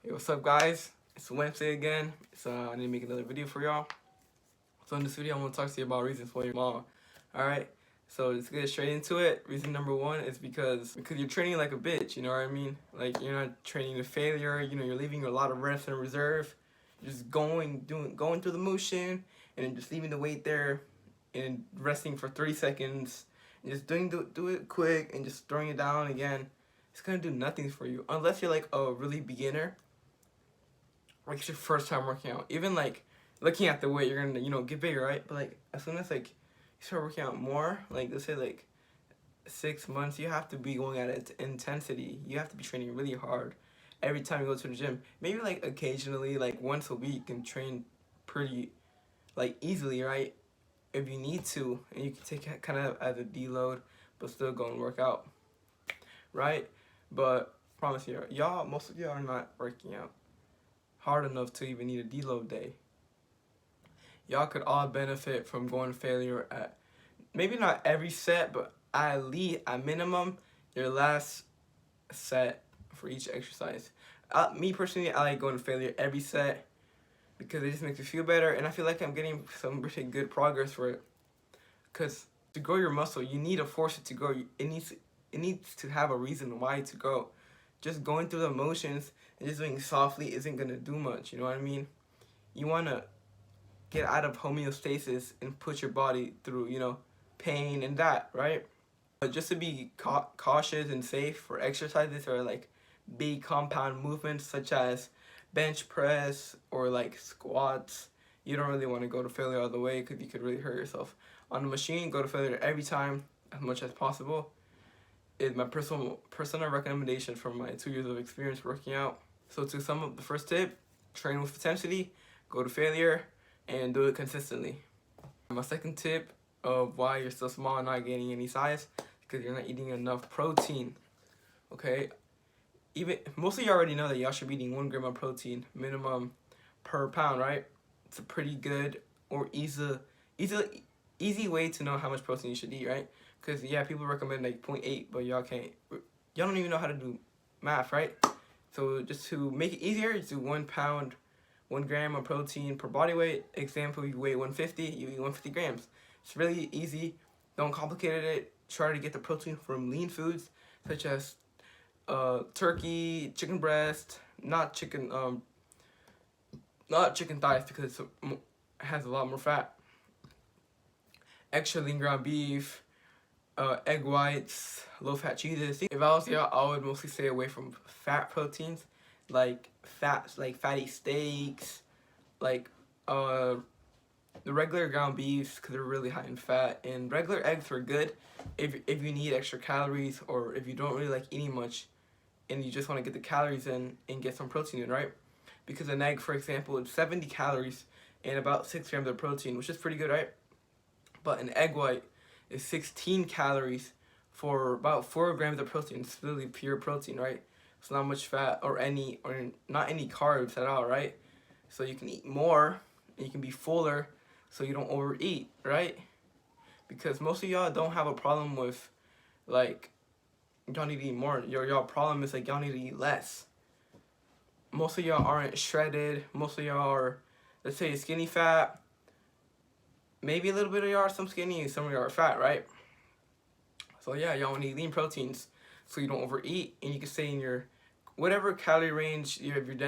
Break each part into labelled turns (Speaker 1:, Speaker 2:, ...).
Speaker 1: Hey, what's up, guys? It's Wednesday again. I need to make another video for y'all. So in this video, I'm gonna talk to you about reasons for your mom. All right. So let's get straight into it. Reason number one is because you're training like a bitch. You know what I mean? Like you're not training to failure. You know, you're leaving a lot of reps in reserve. You're just going through the motion and then just leaving the weight there and resting for 3 seconds and just do it quick and just throwing it down again. It's gonna do nothing for you unless you're like a really beginner, like it's your first time working out. Even like looking at the weight, you're gonna get bigger, right? But like as soon as like you start working out more, like let's say like 6 months, you have to be going at it intensity. You have to be training really hard every time you go to the gym. Maybe like occasionally, like once a week, and train pretty like easily, right? If you need to, and you can take it kind of as a deload, but still go and work out, right? But promise you, most of y'all are not working out hard enough to even need a deload day. Y'all could all benefit from going failure at maybe not every set, but at least at minimum your last set for each exercise. Me personally, I like going to failure every set because it just makes me feel better, and I feel like I'm getting some really good progress for it. Because to grow your muscle, you need to force it to grow. It needs to have a reason why to grow. Just going through the motions and just doing softly isn't gonna do much. You know what I mean? You wanna get out of homeostasis and put your body through, pain and that, right? But just to be cautious and safe for exercises or like big compound movements such as bench press or like squats, you don't really want to go to failure all the way because you could really hurt yourself. On the machine, go to failure every time as much as possible. Is my personal recommendation from my 2 years of experience working out. So to sum up the first tip, train with intensity, go to failure, and do it consistently. My second tip of why you're still small and not gaining any size, because you're not eating enough protein. Okay, even most of you already know that y'all should be eating 1 gram of protein minimum per pound, right? It's a pretty good or easy way to know how much protein you should eat, right? Because yeah, people recommend like 0.8, but y'all don't even know how to do math, right? So just to make it easier, just do 1 pound, 1 gram of protein per body weight. Example, you weigh 150, you eat 150 grams. It's really easy. Don't complicate it. Try to get the protein from lean foods such as turkey, chicken breast, not chicken thighs because it has a lot more fat. Extra lean ground beef, egg whites, low-fat cheeses. If I was y'all, I would mostly stay away from fat proteins, like fatty steaks, like the regular ground beefs because they're really high in fat, and regular eggs are good if you need extra calories or if you don't really like eating much and you just want to get the calories in and get some protein in, right? Because an egg, for example, is 70 calories and about 6 grams of protein, which is pretty good, right? But an egg white is 16 calories for about 4 grams of protein. It's literally pure protein, right? It's not much fat or not any carbs at all, right? So you can eat more and you can be fuller so you don't overeat, right? Because most of y'all don't have a problem with like y'all need to eat more. Y'all problem is like y'all need to eat less. Most of y'all aren't shredded. Most of y'all are, let's say, skinny fat. Maybe a little bit of y'all are some skinny and some of y'all are fat, right? So yeah, y'all need lean proteins so you don't overeat and you can stay in your whatever calorie range. You're in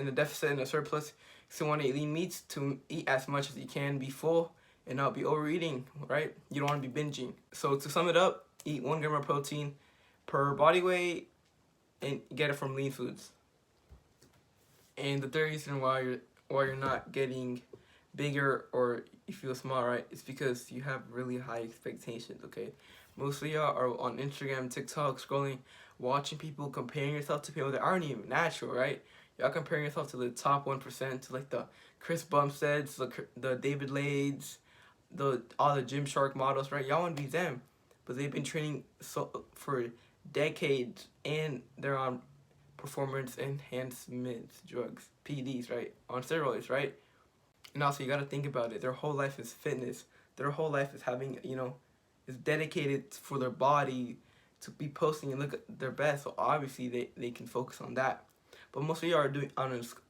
Speaker 1: a deficit and a surplus. You still want to eat lean meats to eat as much as you can, be full and not be overeating, right? You don't want to be binging. So to sum it up, eat 1 gram of protein per body weight and get it from lean foods. And the third reason why you're not getting bigger or you feel small, right, it's because you have really high expectations. Okay, most of y'all are on Instagram, TikTok, scrolling, watching people, comparing yourself to people that aren't even natural, right? Y'all comparing yourself to the top 1%, to like the Chris Bumsteads, the David Lades, all the Gymshark models, right? Y'all want to be them, but they've been training for decades and they're on performance enhancement drugs, PEDs, right? On steroids, right? And also you gotta think about it. Their whole life is fitness. Their whole life is having, is dedicated for their body to be posting and look at their best. So obviously they can focus on that. But most of you are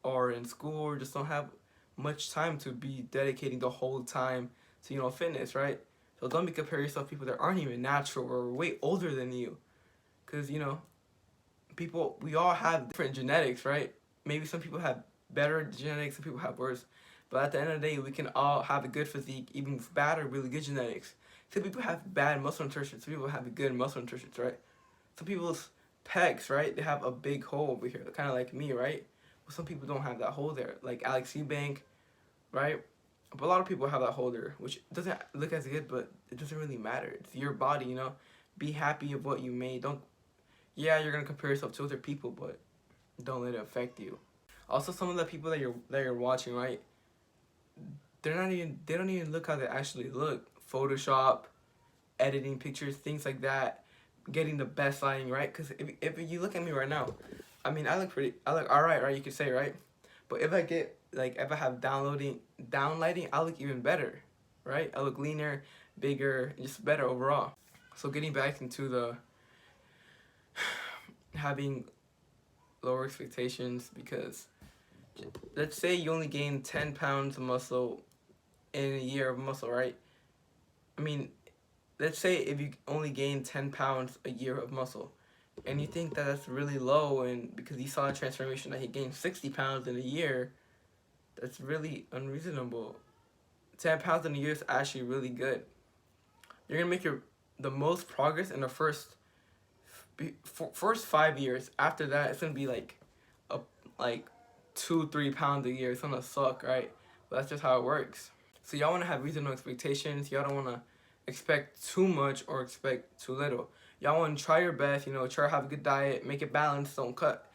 Speaker 1: are in school or just don't have much time to be dedicating the whole time to, you know, fitness, right? So don't be comparing yourself to people that aren't even natural or way older than you. Because, you know, people, we all have different genetics, right? Maybe some people have better genetics, some people have worse. But at the end of the day, we can all have a good physique, even with bad or really good genetics. Some people have bad muscle nutrition, some people have good muscle nutrition, right? Some people's pecs, right? They have a big hole over here, kind of like me, right? But some people don't have that hole there, like Alex Eubank, right? But a lot of people have that hole there, which doesn't look as good, but it doesn't really matter. It's your body, you know? Be happy of what you made. Don't, yeah, you're gonna compare yourself to other people, but don't let it affect you. Also, some of the people that you're watching, right? They don't even look how they actually look. Photoshop, editing pictures, things like that, getting the best lighting, right? Because if you look at me right now, I mean, I look alright, right? You could say, right? But if I get, like, if I have down lighting, I look even better, right? I look leaner, bigger, just better overall. So getting back into the having lower expectations, because let's say you only gain 10 pounds of muscle in a year of muscle, right? I mean, let's say if you only gain 10 pounds a year of muscle, and you think that that's really low, and because you saw a transformation that he gained 60 pounds in a year, that's really unreasonable. 10 pounds in a year is actually really good. You're gonna make the most progress in the first 5 years. After that, it's gonna be like 2-3 pounds a year. It's gonna suck, right? But that's just how it works. So y'all wanna have reasonable expectations. Y'all don't wanna expect too much or expect too little. Y'all wanna try your best. You know, try to have a good diet. Make it balanced. Don't cut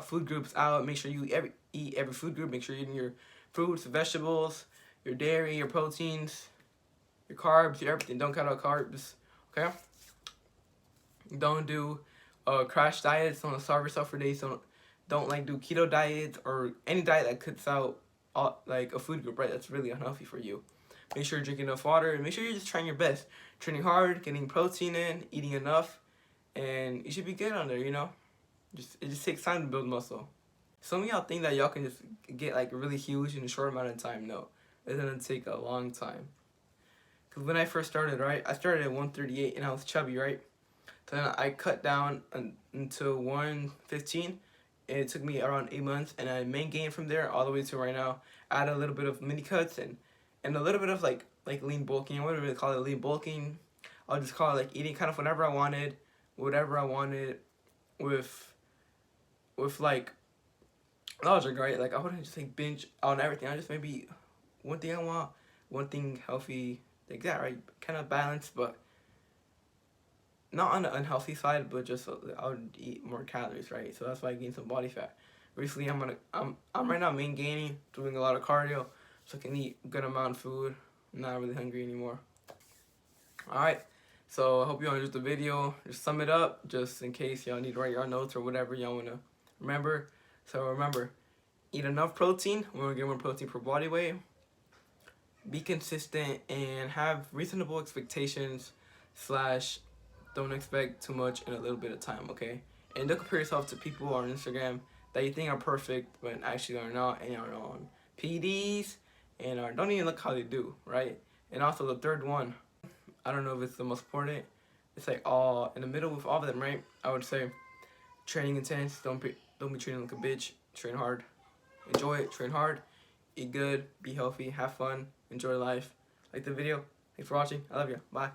Speaker 1: food groups out. Make sure you eat every food group. Make sure you're eating your fruits, vegetables, your dairy, your proteins, your carbs, your everything. Don't cut out carbs. Okay. Don't do crash diets. Don't starve yourself for days. Don't like do keto diets or any diet that cuts out like a food group, right? That's really unhealthy for you. Make sure you're drinking enough water, and make sure you're just trying your best, training hard, getting protein in, eating enough, and you should be good on there. You know, it just takes time to build muscle. Some of y'all think that y'all can just get like really huge in a short amount of time. No, it's gonna take a long time. Cause when I first started, right, I started at 138 and I was chubby, right? So then I cut down until 115. And it took me around 8 months, and I main gained from there all the way to right now. I had a little bit of mini cuts and a little bit of like lean bulking. I wouldn't really call it lean bulking. I'll just call it like eating kind of whatever I wanted with like logic, right? Like I wouldn't just like binge on everything. I just maybe one thing I want, one thing healthy, like that, right? Kind of balanced, but not on the unhealthy side, but just I would eat more calories, right? So that's why I gained some body fat. Recently, I'm right now main gaining, doing a lot of cardio, so I can eat a good amount of food. I'm not really hungry anymore. All right, so I hope you all enjoyed the video. Just sum it up, just in case y'all need to write your notes or whatever y'all wanna remember. So remember, eat enough protein. We're gonna get more protein per body weight. Be consistent and have reasonable expectations / don't expect too much in a little bit of time, okay? And don't compare yourself to people on Instagram that you think are perfect, but actually are not, and are on PDs, and don't even look how they do, right? And also the third one, I don't know if it's the most important. It's like all in the middle with all of them, right? I would say training intense. Don't be training like a bitch. Train hard. Enjoy it. Train hard. Eat good. Be healthy. Have fun. Enjoy life. Like the video. Thanks for watching. I love you. Bye.